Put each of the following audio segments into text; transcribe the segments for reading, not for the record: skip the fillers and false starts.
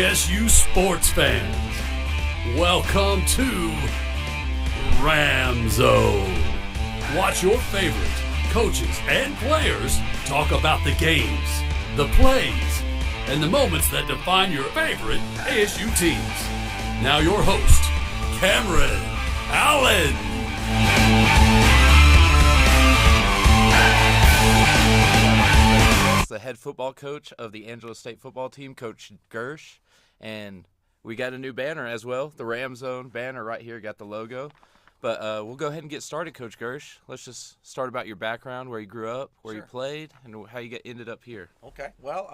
ASU sports fans, welcome to Ramzone. Watch your favorite coaches and players talk about the games, the plays, and the moments that define your favorite ASU teams. Now your host, Cameron Allen. The head football coach of the Angelo State football team, Coach Girsch, and we got a new banner as well, the Ramzone banner right here, got the logo. But we'll go ahead and get started, Coach Girsch. Let's just start about your background, where you grew up, where you played, and how you ended up here. Okay. Well,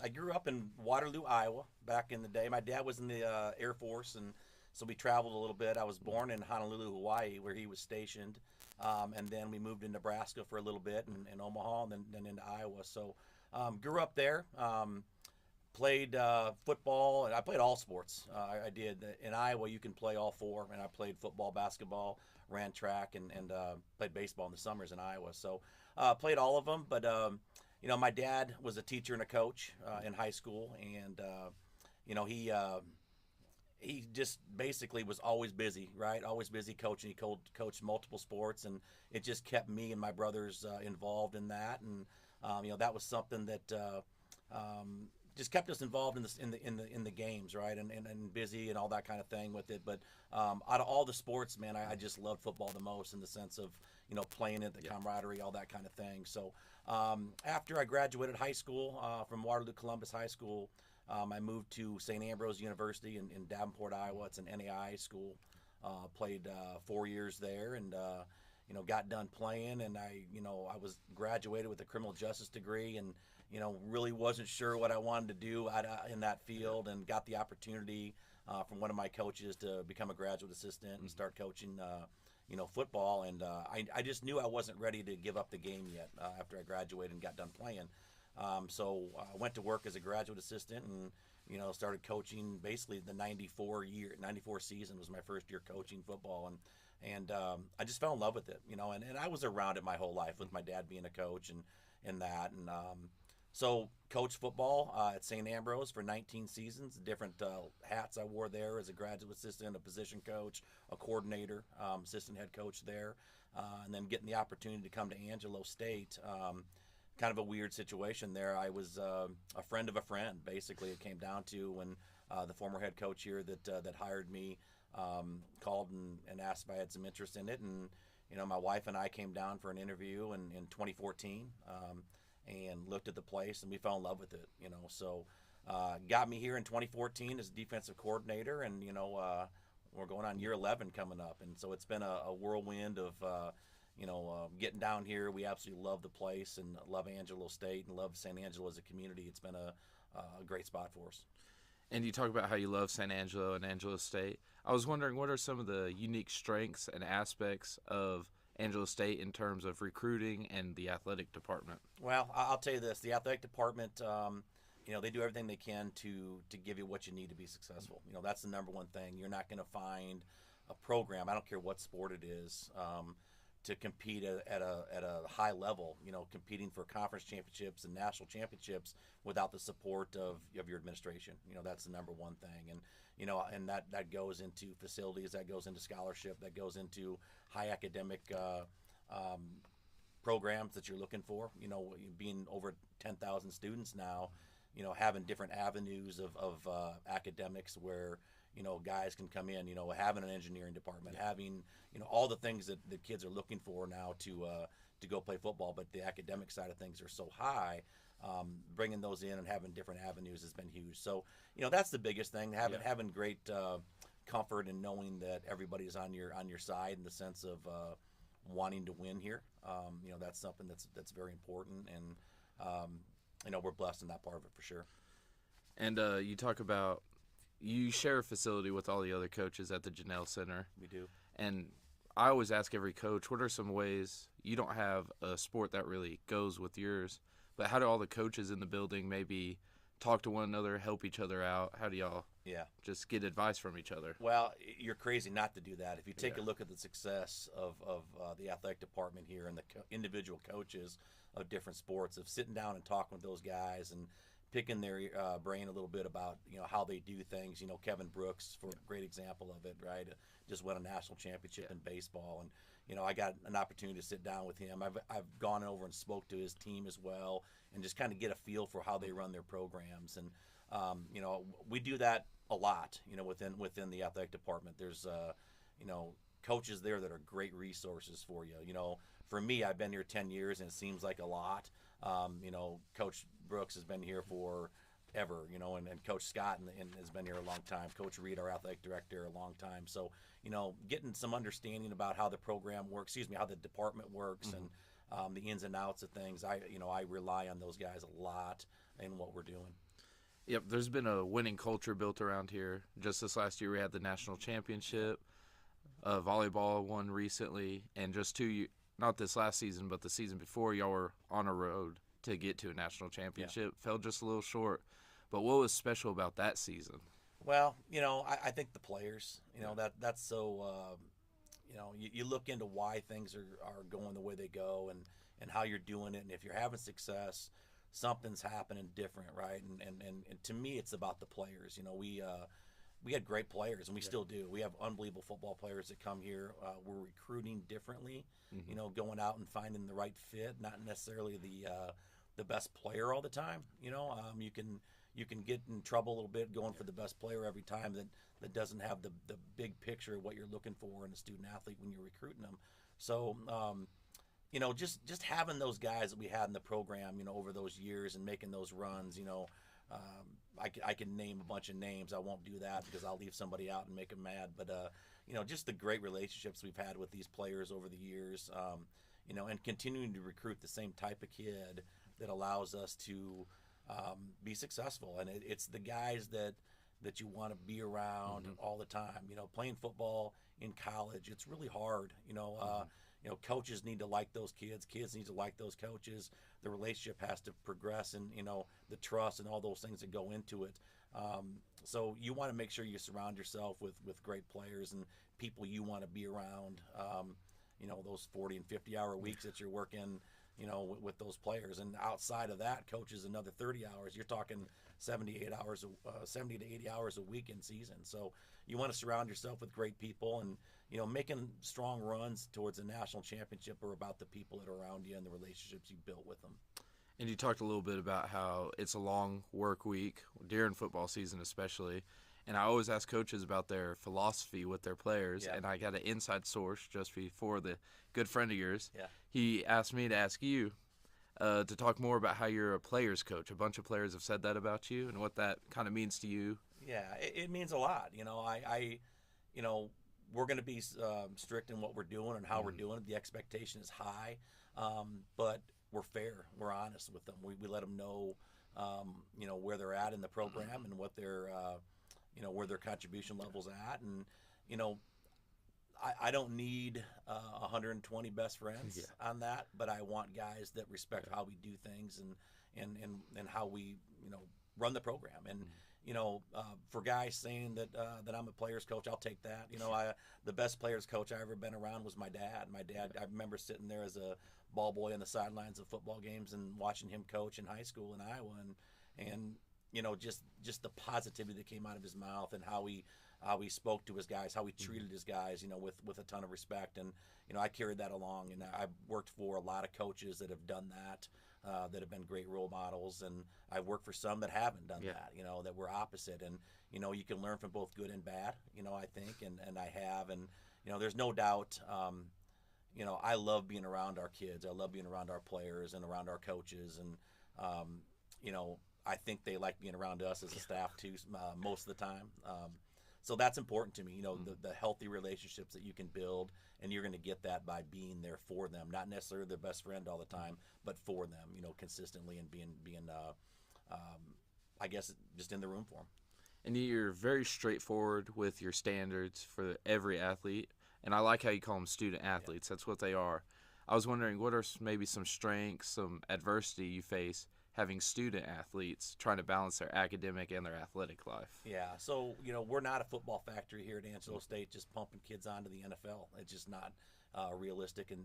I grew up in Waterloo, Iowa, back in the day. My dad was in the Air Force, and so we traveled a little bit. I was born in Honolulu, Hawaii, where he was stationed, and then we moved to Nebraska for a little bit, in Omaha, and then into Iowa. So grew up there. Played football, and I played all sports. I did. In Iowa, you can play all four, and I played football, basketball, ran track, and played baseball in the summers in Iowa. So played all of them. But, my dad was a teacher and a coach in high school, and, he just basically was always busy, right? Always busy coaching. He coached multiple sports, and it just kept me and my brothers involved in that. And, that was something that just kept us involved in the games, right, and busy and all that kind of thing with it. But out of all the sports, man, I just loved football the most, in the sense of playing it, the camaraderie, all that kind of thing. So after I graduated high school from Waterloo Columbus High School, I moved to St. Ambrose University in Davenport, Iowa. It's an NAI school. Played 4 years there, and got done playing, and I was graduated with a criminal justice degree, and really wasn't sure what I wanted to do in that field, and got the opportunity from one of my coaches to become a graduate assistant and start coaching, football. And I just knew I wasn't ready to give up the game yet after I graduated and got done playing. So I went to work as a graduate assistant, and started coaching. Basically, the 94 season was my first year coaching football, and I just fell in love with it, and I was around it my whole life, with my dad being a coach and that. And so coached football at St. Ambrose for 19 seasons, different hats I wore there as a graduate assistant, a position coach, a coordinator, assistant head coach there, and then getting the opportunity to come to Angelo State. Kind of a weird situation there. I was a friend of a friend, basically. It came down to when the former head coach here that hired me called and asked if I had some interest in it. And, my wife and I came down for an interview in 2014 and looked at the place, and we fell in love with it, So got me here in 2014 as a defensive coordinator, and, we're going on year 11 coming up. And so it's been a whirlwind of getting down here. We absolutely love the place and love Angelo State and love San Angelo as a community. It's been a great spot for us. And you talk about how you love San Angelo and Angelo State. I was wondering, what are some of the unique strengths and aspects of Angelo State in terms of recruiting and the athletic department? Well, I'll tell you this. The athletic department, they do everything they can to give you what you need to be successful. That's the number one thing. You're not going to find a program, I don't care what sport it is, to compete at a high level, competing for conference championships and national championships without the support of your administration. That's the number one thing. And, and that goes into facilities, that goes into scholarship, that goes into high academic programs that you're looking for. Being over 10,000 students now, having different avenues of academics where guys can come in, having an engineering department, having, all the things that the kids are looking for now to go play football. But the academic side of things are so high, bringing those in and having different avenues has been huge. So, that's the biggest thing, having great comfort and knowing that everybody's on your side in the sense of wanting to win here. That's something that's very important. And, we're blessed in that part of it for sure. And you talk about, you share a facility with all the other coaches at the Janelle Center. We do. And I always ask every coach, what are some ways, you don't have a sport that really goes with yours, but how do all the coaches in the building maybe talk to one another, help each other out? How do y'all just get advice from each other? Well, you're crazy not to do that. If you take a look at the success of the athletic department here and the individual coaches of different sports, of sitting down and talking with those guys and picking their brain a little bit about how they do things. Kevin Brooks, for a great example of it, right? Just won a national championship in baseball, and I got an opportunity to sit down with him. I've gone over and spoke to his team as well, and just kind of get a feel for how they run their programs. And we do that a lot. Within the athletic department, there's coaches there that are great resources for you. For me, I've been here 10 years, and it seems like a lot. Coach Brooks has been here for ever, and Coach Scott and has been here a long time. Coach Reed, our athletic director, a long time. So, getting some understanding about how the program works, how the department works, and the ins and outs of things. I rely on those guys a lot in what we're doing. Yep, there's been a winning culture built around here. Just this last year, we had the national championship. Volleyball won recently, and just not this last season, but the season before, y'all were on a road to get to a national championship. Fell just a little short. But what was special about that season? Well, I think the players, that's so, you look into why things are going the way they go, and how you're doing it. And if you're having success, something's happening different, right? And to me, it's about the players. We had great players, and we still do. We have unbelievable football players that come here. We're recruiting differently, going out and finding the right fit, not necessarily the best player all the time. You can get in trouble a little bit going for the best player every time that doesn't have the big picture of what you're looking for in a student athlete when you're recruiting them. So, just having those guys that we had in the program, over those years and making those runs, I can name a bunch of names. I won't do that because I'll leave somebody out and make them mad. But just the great relationships we've had with these players over the years, and continuing to recruit the same type of kid that allows us to be successful. And it's the guys that you want to be around all the time. Playing football in college, it's really hard. Coaches need to like those kids. Kids need to like those coaches. The relationship has to progress, and the trust and all those things that go into it. So you want to make sure you surround yourself with great players and people you want to be around. Those 40 and 50-hour weeks that you're working, with those players, and outside of that, coaches another 30 hours. You're talking 70 to 80 hours a week in season. So you want to surround yourself with great people, and making strong runs towards a national championship are about the people that are around you and the relationships you built with them. And you talked a little bit about how it's a long work week during football season especially. And I always ask coaches about their philosophy with their players. And I got an inside source just before the good friend of yours. He asked me to ask you to talk more about how you're a player's coach. A bunch of players have said that about you and what that kind of means to you. Yeah, it means a lot. We're going to be strict in what we're doing and how we're doing it. The expectation is high, but we're fair. We're honest with them. We let them know, where they're at in the program and what their, where their contribution level's at. And, I don't need 120 best friends on that, but I want guys that respect how we do things and how we, run the program. And, for guys saying that I'm a player's coach, I'll take that. The best player's coach I ever been around was my dad. I remember sitting there as a ball boy on the sidelines of football games and watching him coach in high school in Iowa, and just the positivity that came out of his mouth, and how he spoke to his guys, how he treated his guys, with a ton of respect. And I carried that along, and I've worked for a lot of coaches that have done that. That have been great role models, and I've worked for some that haven't done that, that were opposite. And, you can learn from both good and bad, I think, and I have. And, there's no doubt, I love being around our kids. I love being around our players and around our coaches. And, I think they like being around us as a staff, too, most of the time. So that's important to me, the healthy relationships that you can build, and you're going to get that by being there for them, not necessarily their best friend all the time, but for them, consistently, and being I guess, just in the room for them. And you're very straightforward with your standards for every athlete, and I like how you call them student athletes. That's what they are. I was wondering, what are maybe some strengths, some adversity you face having student athletes trying to balance their academic and their athletic life? Yeah, so, we're not a football factory here at Angelo State just pumping kids onto the NFL. It's just not realistic in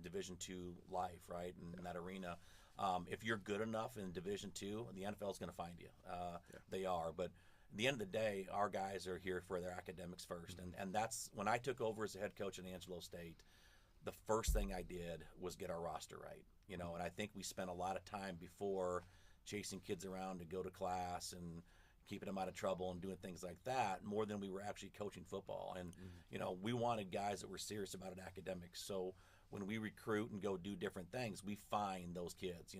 Division II life, right, in that arena. If you're good enough in Division II, the NFL is going to find you. They are, but at the end of the day, our guys are here for their academics first, and that's when I took over as a head coach at Angelo State. The first thing I did was get our roster right, and I think we spent a lot of time before chasing kids around to go to class and keeping them out of trouble and doing things like that more than we were actually coaching football. And we wanted guys that were serious about it academics. So when we recruit and go do different things, we find those kids,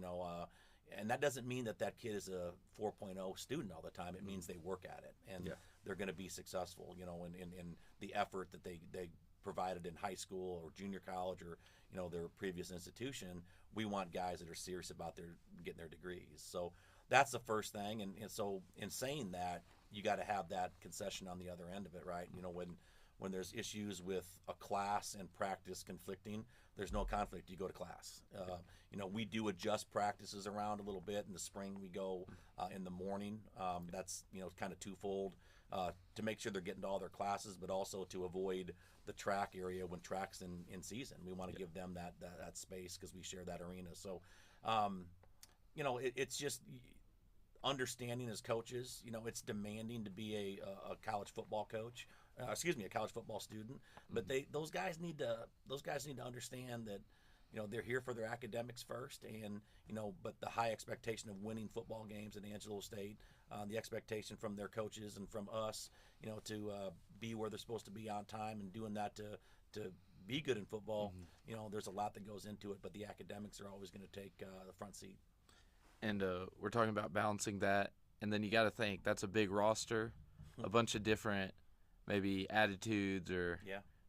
and that doesn't mean that kid is a 4.0 student all the time. It means they work at it and they're going to be successful, in the effort that they provided in high school or junior college or their previous institution. We want guys that are serious about getting their degrees. So that's the first thing. And so in saying that, you got to have that concession on the other end of it, right? When there's issues with a class and practice conflicting, there's no conflict. You go to class. We do adjust practices around a little bit. In the spring, we go in the morning. That's kind of twofold, to make sure they're getting to all their classes, but also to avoid the track area when track's in season. We want to give them that space because we share that arena. So, it's just understanding as coaches. It's demanding to be a college football coach. A college football student. But those guys need to understand that they're here for their academics first, and but the high expectation of winning football games at Angelo State, the expectation from their coaches and from us, to be where they're supposed to be on time and doing that to be good in football. There's a lot that goes into it, but the academics are always going to take the front seat. And we're talking about balancing that, and then you got to think that's a big roster, a bunch of different maybe attitudes or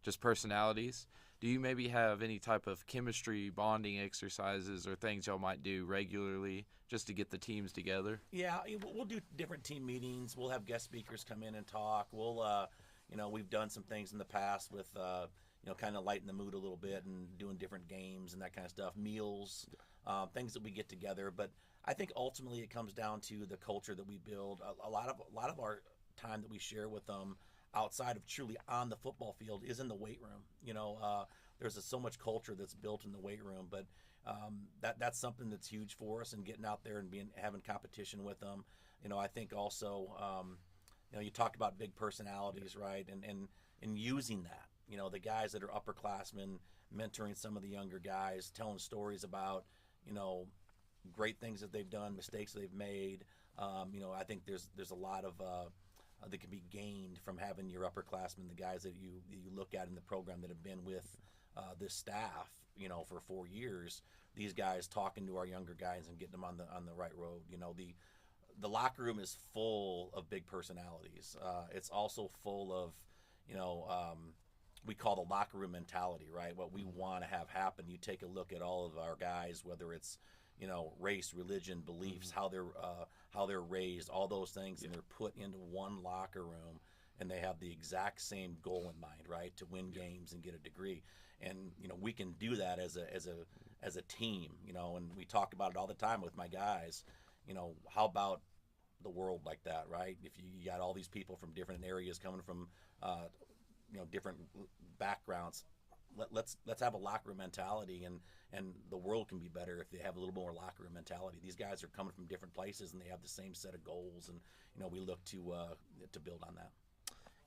just personalities. Do you maybe have any type of chemistry bonding exercises or things y'all might do regularly just to get the teams together? Yeah, we'll do different team meetings. We'll have guest speakers come in and talk. We'll, we've done some things in the past with, kind of lighten the mood a little bit and doing different games and that kind of stuff, meals, things that we get together. But I think ultimately it comes down to the culture that we build. A lot of our time that we share with them outside of truly on the football field is in the weight room. There's so much culture that's built in the weight room, but that's something that's huge for us, and getting out there and having competition with them. I think also, you talked about big personalities, right? And using that, the guys that are upperclassmen, mentoring some of the younger guys, telling stories about, great things that they've done, mistakes they've made. I think there's a lot of that can be gained from having your upperclassmen, the guys that you look at in the program that have been with this staff, for 4 years. These guys talking to our younger guys and getting them on the right road. The locker room is full of big personalities. It's also full of, we call the locker room mentality, right? What we want to have happen. You take a look at all of our guys, whether it's race, religion, beliefs, how they're raised, all those things, and they're put into one locker room, and they have the exact same goal in mind, right? To win games and get a degree. And we can do that as a team, and we talk about it all the time with my guys. How about the world like that, right? If you got all these people from different areas coming from different backgrounds, let's have a locker room mentality, and the world can be better if they have a little more locker room mentality. These guys are coming from different places, and they have the same set of goals, and we look to build on that.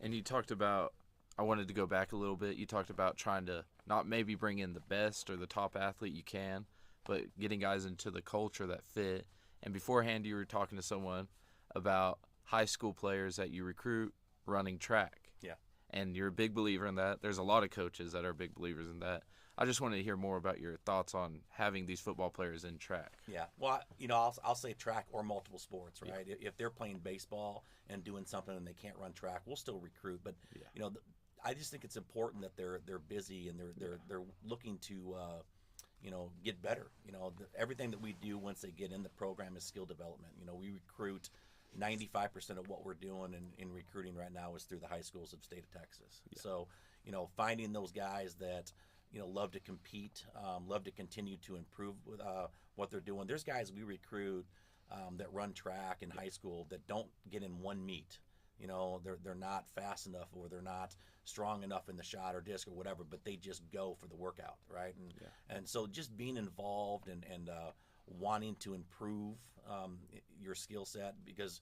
And you talked about, I wanted to go back a little bit. You talked about trying to not maybe bring in the best or the top athlete you can, but getting guys into the culture that fit. And beforehand, you were talking to someone about high school players that you recruit running track. Yeah. And you're a big believer in that. There's a lot of coaches that are big believers in that. I just wanted to hear more about your thoughts on having these football players in track. Yeah, well, I'll say track or multiple sports, right? Yeah. If they're playing baseball and doing something and they can't run track, we'll still recruit. But I just think it's important that they're busy and they're looking to get better. Everything that we do once they get in the program is skill development. We recruit 95% of what we're doing in recruiting right now is through the high schools of the state of Texas. Yeah. So, finding those guys that, love to compete, love to continue to improve with what they're doing. There's guys we recruit that run track in high school that don't get in one meet. They're not fast enough, or they're not strong enough in the shot or disc or whatever, but they just go for the workout, right? And so just being involved and wanting to improve your skill set, because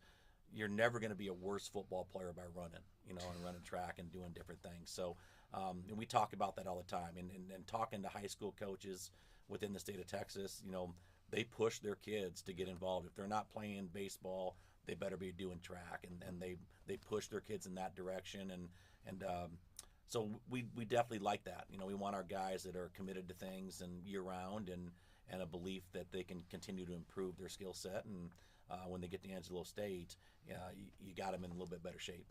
you're never going to be a worse football player by running, and running track and doing different things. So, and we talk about that all the time. And talking to high school coaches within the state of Texas, they push their kids to get involved. If they're not playing baseball, they better be doing track, and they push their kids in that direction. So we definitely like that. We want our guys that are committed to things and year round, and a belief that they can continue to improve their skill set. And when they get to Angelo State, you got them in a little bit better shape.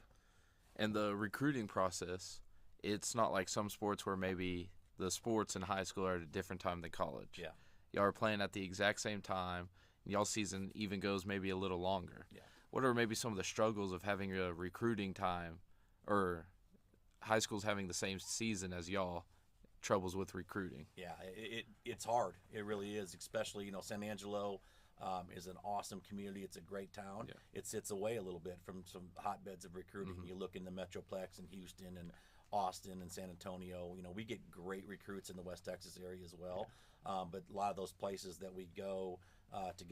And the recruiting process, it's not like some sports where maybe the sports in high school are at a different time than college. Yeah. Y'all are playing at the exact same time. Y'all season even goes maybe a little longer. Yeah. What are maybe some of the struggles of having a recruiting time, or high schools having the same season as y'all, troubles with recruiting? Yeah, it's hard. It really is, especially, San Angelo is an awesome community. It's a great town. Yeah. It sits away a little bit from some hotbeds of recruiting. You look in the Metroplex in Houston and Austin and San Antonio. We get great recruits in the West Texas area as well. But a lot of those places that we go to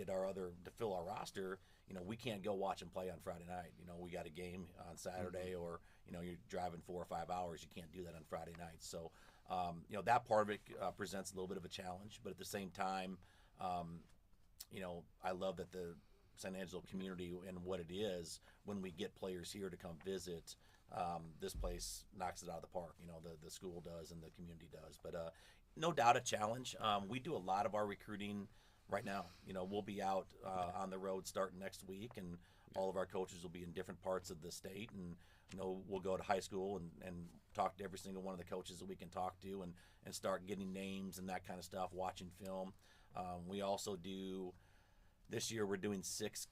fill our roster, we can't go watch them play on Friday night. We got a game on Saturday, or you're driving 4 or 5 hours. You can't do that on Friday night. So that part of it presents a little bit of a challenge. But at the same time, I love that the San Angelo community and what it is, when we get players here to come visit, this place knocks it out of the park. The school does and the community does. But no doubt a challenge. We do a lot of our recruiting right now. We'll be out on the road starting next week, and all of our coaches will be in different parts of the state. And we'll go to high school and talk to every single one of the coaches that we can talk to, and start getting names and that kind of stuff, watching film. We also do, this year we're doing 6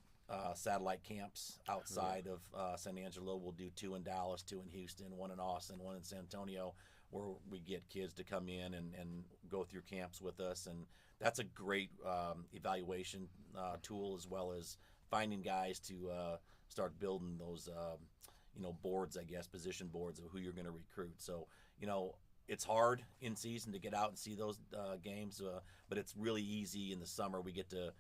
satellite camps outside of San Angelo. We'll do 2 in Dallas, 2 in Houston, 1 in Austin, 1 in San Antonio, where we get kids to come in and go through camps with us. And that's a great evaluation tool, as well as finding guys to start building those boards, I guess, position boards of who you're going to recruit. So, it's hard in season to get out and see those games, but it's really easy in the summer. We get to,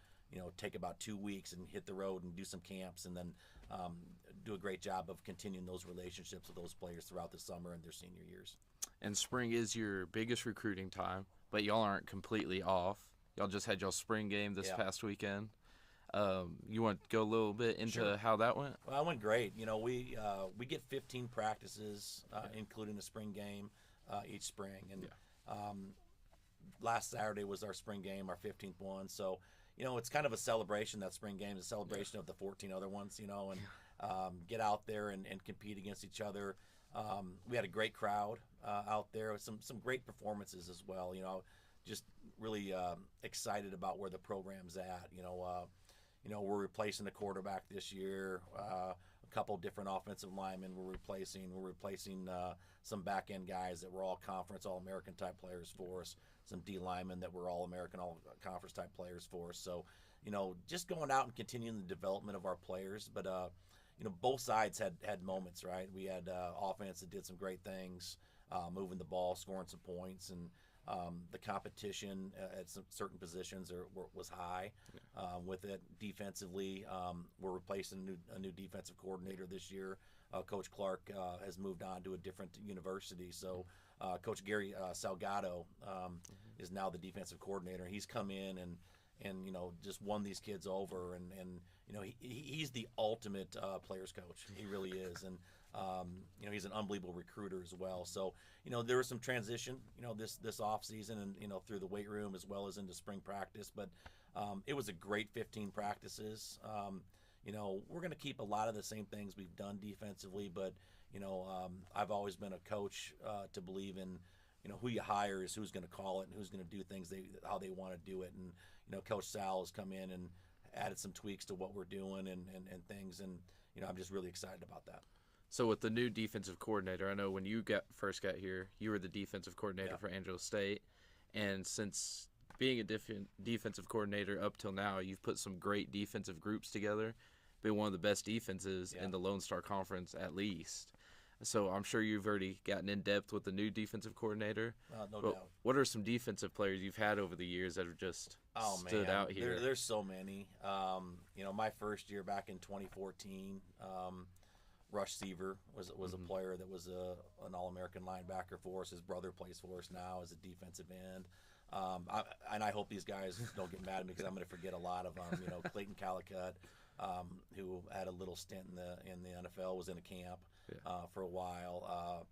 take about 2 weeks and hit the road and do some camps, and then do a great job of continuing those relationships with those players throughout the summer and their senior years. And spring is your biggest recruiting time, but y'all aren't completely off. Y'all just had y'all spring game this past weekend. You want to go a little bit into how that went? Well, it went great. We get 15 practices, including the spring game, each spring. And last Saturday was our spring game, our 15th one. So, it's kind of a celebration, that spring game, a celebration of the 14 other ones, and get out there and compete against each other. We had a great crowd out there with some great performances as well. Just really excited about where the program's at. We're replacing the quarterback this year. A couple different offensive linemen we're replacing. We're replacing some back-end guys that were all conference, all-American type players for us. Some D linemen that were all-American, all-conference type players for us. So, just going out and continuing the development of our players. But, both sides had moments, right? We had offense that did some great things, moving the ball, scoring some points, and the competition at some certain positions was high with it. Defensively, we're replacing a new defensive coordinator this year. Coach Clark has moved on to a different university. So Coach Gary Salgado is now the defensive coordinator. He's come in and just won these kids over. And he's the ultimate players coach. He really is. And he's an unbelievable recruiter as well. So, there was some transition, this off season and, through the weight room as well as into spring practice. But it was a great 15 practices. We're going to keep a lot of the same things we've done defensively, but, I've always been a coach to believe in, who you hire is who's going to call it and who's going to do things how they want to do it. And, Coach Sal has come in and added some tweaks to what we're doing and things. And, I'm just really excited about that. So with the new defensive coordinator, I know when you first got here, you were the defensive coordinator for Angelo State. And since being a defensive coordinator up till now, you've put some great defensive groups together, been one of the best defenses in the Lone Star Conference at least. So I'm sure you've already gotten in depth with the new defensive coordinator. No But doubt. what are some defensive players you've had over the years that have just Oh stood man, out here? there's so many. My first year back in 2014, Rush Seaver was a player that was an All-American linebacker for us. His brother plays for us now as a defensive end. And I hope these guys don't get mad at me because I'm going to forget a lot of them. Clayton Calicut, who had a little stint in the NFL, was in a camp for a while.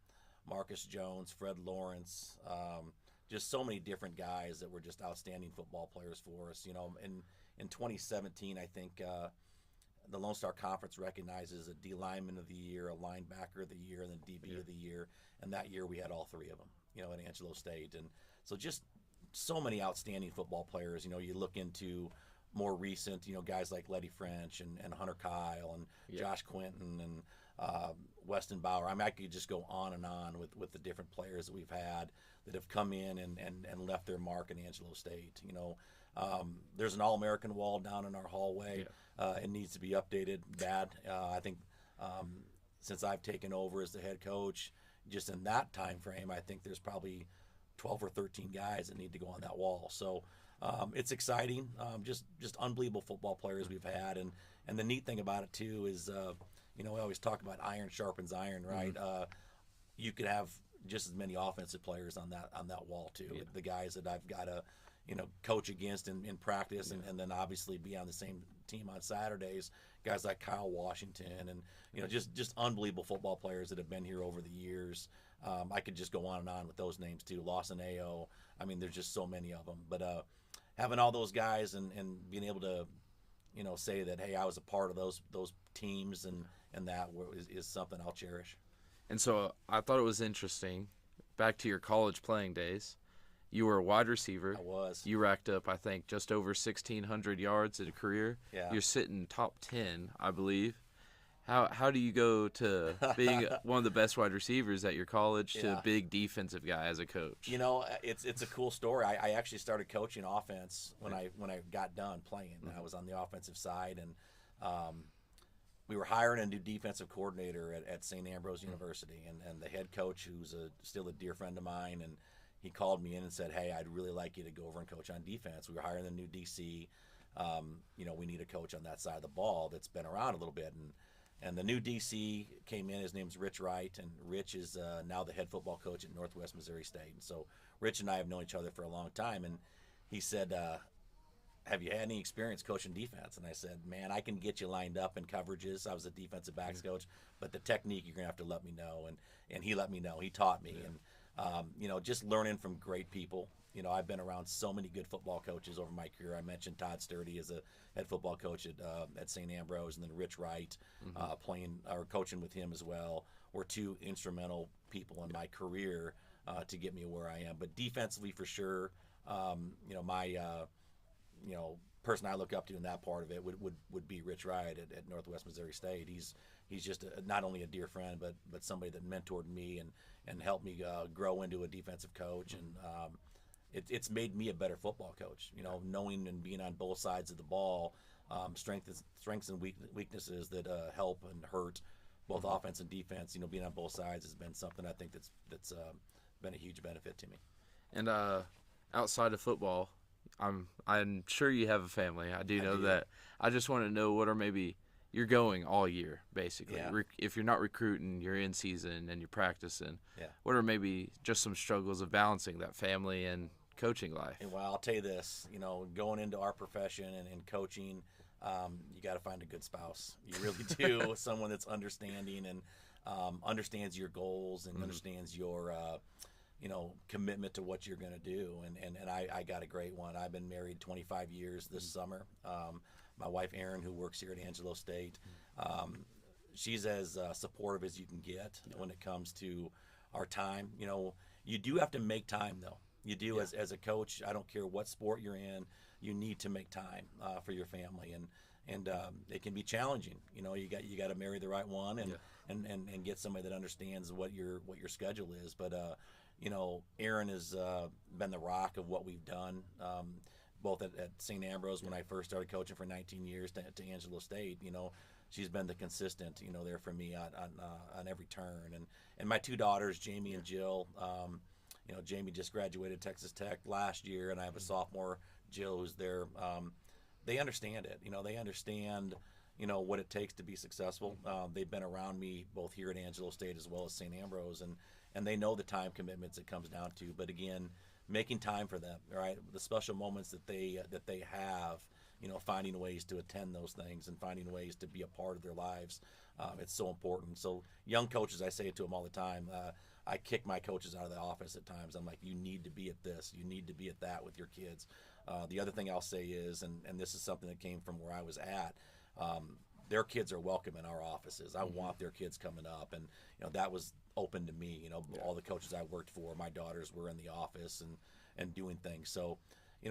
Marcus Jones, Fred Lawrence, just so many different guys that were just outstanding football players for us. In 2017, I think the Lone Star Conference recognizes a D lineman of the year, a linebacker of the year, and then DB of the year. And that year we had all three of them, at Angelo State. And so just so many outstanding football players. You look into more recent, guys like Letty French and Hunter Kyle and Josh Quinton and Weston Bauer. I could just go on and on with the different players that we've had that have come in and left their mark in Angelo State. There's an All-American wall down in our hallway. It needs to be updated bad. I think since I've taken over as the head coach, just in that time frame, I think there's probably 12 or 13 guys that need to go on that wall. So it's exciting. Just unbelievable football players we've had. And the neat thing about it, too, is, we always talk about iron sharpens iron, right? You could have just as many offensive players on that wall, too. The guys that I've got to, coach against in practice and then obviously be on the same team on Saturdays. Guys like Kyle Washington and, just unbelievable football players that have been here over the years. I could just go on and on with those names, too. Lawson Ayo. There's just so many of them. But having all those guys and being able to, say that, hey, I was a part of those teams and that is something I'll cherish. And so I thought it was interesting, back to your college playing days, you were a wide receiver. I was. You racked up, I think, just over 1,600 yards in a career. Yeah. You're sitting top 10, I believe. How do you go to being one of the best wide receivers at your college to a big defensive guy as a coach? It's a cool story. I actually started coaching offense when I got done playing. I was on the offensive side, and we were hiring a new defensive coordinator at St. Ambrose University, and the head coach, who's still a dear friend of mine, and he called me in and said, hey, I'd really like you to go over and coach on defense. We were hiring the new DC. We need a coach on that side of the ball that's been around a little bit. And the new DC came in. His name's Rich Wright, and Rich is now the head football coach at Northwest Missouri State. And so Rich and I have known each other for a long time. And he said, have you had any experience coaching defense? And I said, man, I can get you lined up in coverages. I was a defensive backs coach, but the technique you're going to have to let me know. And he let me know. He taught me. And just learning from great people. I've been around so many good football coaches over my career. I mentioned Todd Sturdy as a head football coach at St. Ambrose, and then Rich Wright, playing or coaching with him as well, were two instrumental people in my career to get me where I am. But defensively, for sure, my person I look up to in that part of it would be Rich Wright at Northwest Missouri State. He's just not only a dear friend, but somebody that mentored me and helped me grow into a defensive coach. And it's made me a better football coach, knowing and being on both sides of the ball, strengths and weaknesses that help and hurt both offense and defense. Being on both sides has been something I think that's been a huge benefit to me. And outside of football, I'm sure you have a family. I do. That. I just want to know what are maybe you're going all year, basically. Yeah. If you're not recruiting, you're in season and you're practicing. Yeah. What are maybe just some struggles of balancing that family and coaching life? And well, I'll tell you this, going into our profession and coaching, you got to find a good spouse. You really do. Someone that's understanding and understands your goals and understands your commitment to what you're going to do. And I got a great one. I've been married 25 years this summer. My wife, Erin, who works here at Angelo State, she's as supportive as you can get when it comes to our time. You do have to make time, though. You do as a coach. I don't care what sport you're in. You need to make time for your family, and it can be challenging. You got to marry the right one and get somebody that understands what your schedule is. But Erin has been the rock of what we've done, both at St. Ambrose when I first started coaching for 19 years to Angelo State. she's been the consistent, there for me on every turn. And my two daughters, Jamie and Jill. Jamie just graduated Texas Tech last year, and I have a sophomore, Jill, who's there. They understand it. They understand, what it takes to be successful. They've been around me both here at Angelo State as well as St. Ambrose, and they know the time commitments it comes down to. But again, making time for them, right? The special moments that they have, finding ways to attend those things and finding ways to be a part of their lives. It's so important. So young coaches, I say it to them all the time. I kick my coaches out of the office at times. I'm like, you need to be at this. You need to be at that with your kids. The other thing I'll say is, and this is something that came from where I was at, their kids are welcome in our offices. I want their kids coming up. And, that was open to me. All the coaches I worked for, my daughters were in the office and doing things. So,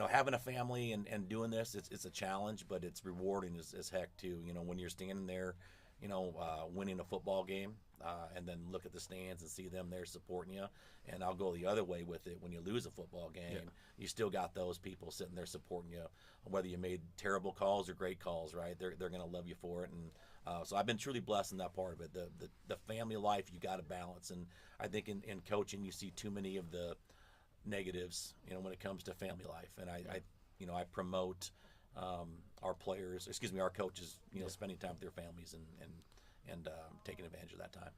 having a family and doing this, it's a challenge, but it's rewarding as heck too. When you're standing there, winning a football game, and then look at the stands and see them there supporting you. And I'll go the other way with it. When you lose a football game, you still got those people sitting there supporting you, whether you made terrible calls or great calls, right? They're going to love you for it. And so I've been truly blessed in that part of it. The family life, you got to balance. And I think in coaching, you see too many of the negatives, when it comes to family life. And I promote our players, our coaches, spending time with their families and taking advantage of that time.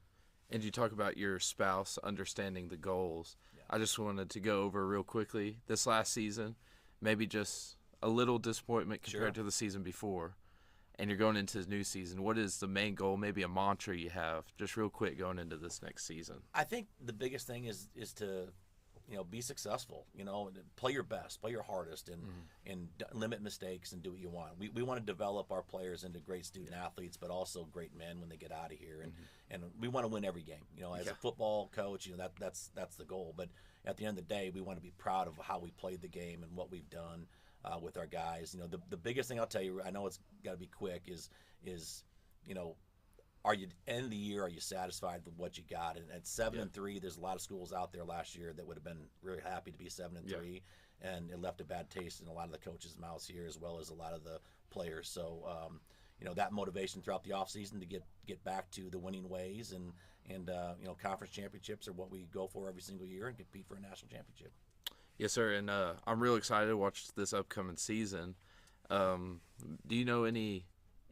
And you talk about your spouse understanding the goals. Yeah. I just wanted to go over real quickly this last season, maybe just a little disappointment compared to the season before, and you're going into the new season. What is the main goal, maybe a mantra you have, just real quick going into this next season? I think the biggest thing is to be successful, and play your best, play your hardest, and limit mistakes and do what you want. We want to develop our players into great student athletes, but also great men when they get out of here. And we want to win every game. As a football coach, that's the goal. But at the end of the day, we want to be proud of how we played the game and what we've done with our guys. The biggest thing I'll tell you, I know it's got to be quick, is are you end of the year? Are you satisfied with what you got? And at 7-3, there's a lot of schools out there last year that would have been really happy to be 7-3, and it left a bad taste in a lot of the coaches' mouths here, as well as a lot of the players. So, that motivation throughout the offseason to get back to the winning ways, and conference championships are what we go for every single year, and compete for a national championship. Yes, sir. And I'm real excited to watch this upcoming season. Do you know any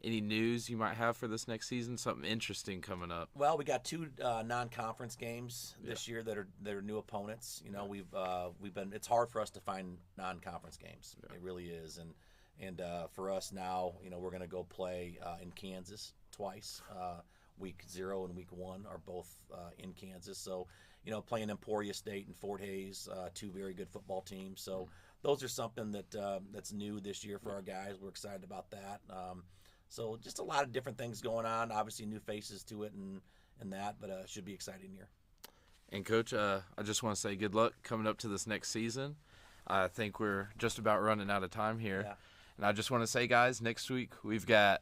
news you might have for this next season? Something interesting coming up? Well, we got two non-conference games this year that are new opponents. We've been. It's hard for us to find non-conference games. It really is, and for us now, we're going to go play in Kansas twice. Week 0 and week 1 are both in Kansas. So, playing Emporia State and Fort Hays, two very good football teams. So those are something that's new this year for our guys. We're excited about that. So just a lot of different things going on. Obviously, new faces to it and that, but it should be an exciting year. And, Coach, I just want to say good luck coming up to this next season. I think we're just about running out of time here. Yeah. And I just want to say, guys, next week we've got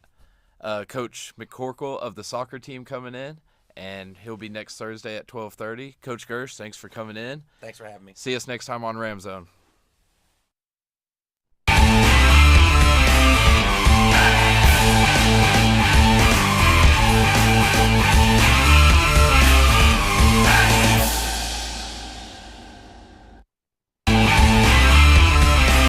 Coach McCorkle of the soccer team coming in, and he'll be next Thursday at 12:30. Coach Girsch, thanks for coming in. Thanks for having me. See us next time on Ramzone.